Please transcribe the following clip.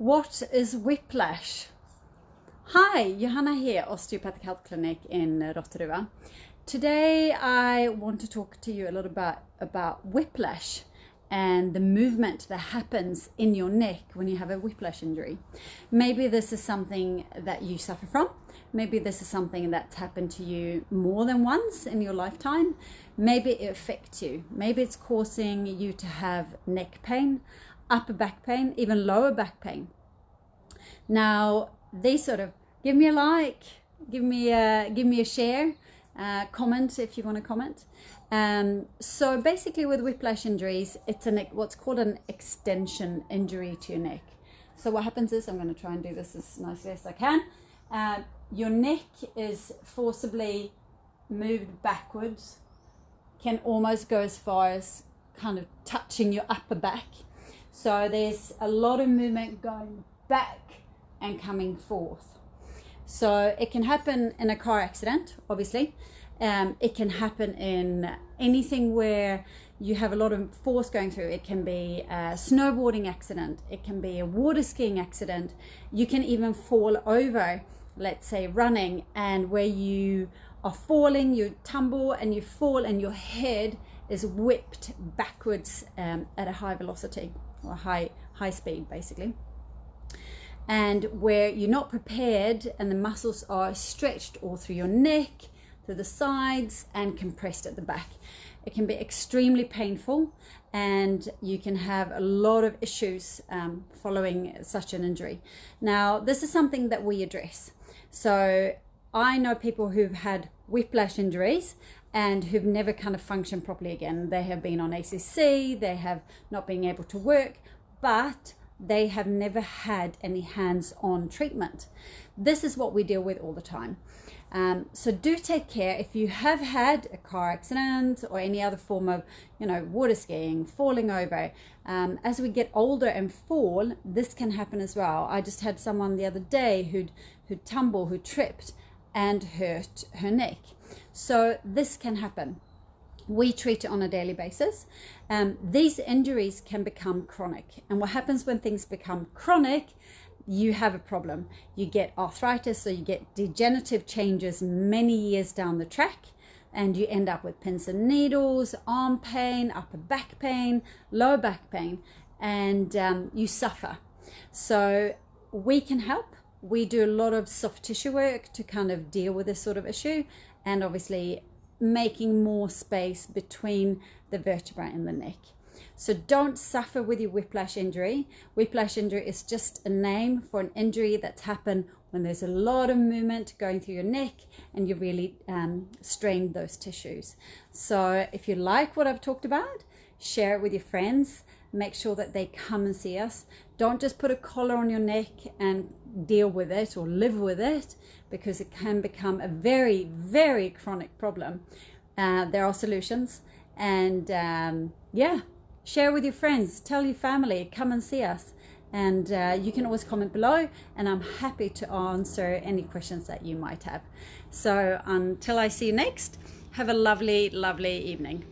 What is whiplash? Hi, Johanna here, Osteopathic Health Clinic in Rotterdam. Today I want to talk to you a little bit about whiplash and the movement that happens in your neck when you have a whiplash injury. Maybe this is something that you suffer from. Maybe this is something that's happened to you more than once in your lifetime. Maybe it affects you. Maybe it's causing you to have neck pain, upper back pain, even lower back pain. Now, these sort of, give me a like, give me a share, comment if you want to comment. So basically with whiplash injuries, it's what's called an extension injury to your neck. So what happens is, I'm going to try and do this as nicely as I can. Your neck is forcibly moved backwards, can almost go as far as kind of touching your upper back. So there's a lot of movement going back and coming forth. So it can happen in a car accident, obviously. It can happen in anything where you have a lot of force going through. It can be a snowboarding accident. It can be a water skiing accident. You can even fall over, let's say running, and where you are falling, you tumble and you fall and your head is whipped backwards at a high velocity or high speed basically. And where you're not prepared and the muscles are stretched all through your neck, through the sides and compressed at the back. It can be extremely painful and you can have a lot of issues following such an injury. Now, this is something that we address. So I know people who've had whiplash injuries and who've never kind of functioned properly again. They have been on ACC, they have not been able to work, but they have never had any hands-on treatment. This is what we deal with all the time. So do take care if you have had a car accident or any other form of, water skiing, falling over. As we get older and fall, this can happen as well. I just had someone the other day who'd tumbled, who tripped and hurt her neck. So this can happen. We treat it on a daily basis. These injuries can become chronic. And what happens when things become chronic, you have a problem. You get arthritis, so you get degenerative changes many years down the track, and you end up with pins and needles, arm pain, upper back pain, lower back pain, and you suffer. So we can help. We do a lot of soft tissue work to kind of deal with this sort of issue, and obviously making more space between the vertebrae and the neck. So don't suffer with your whiplash injury. Whiplash injury is just a name for an injury that's happened when there's a lot of movement going through your neck and you really strained those tissues. So if you like what I've talked about, share it with your friends. Make sure that they come and see us. Don't just put a collar on your neck and deal with it or live with it, because it can become a very, very chronic problem. There are solutions, and share with your friends, tell your family, come and see us. And you can always comment below, and I'm happy to answer any questions that you might have. So until I see you next, have a lovely, lovely evening.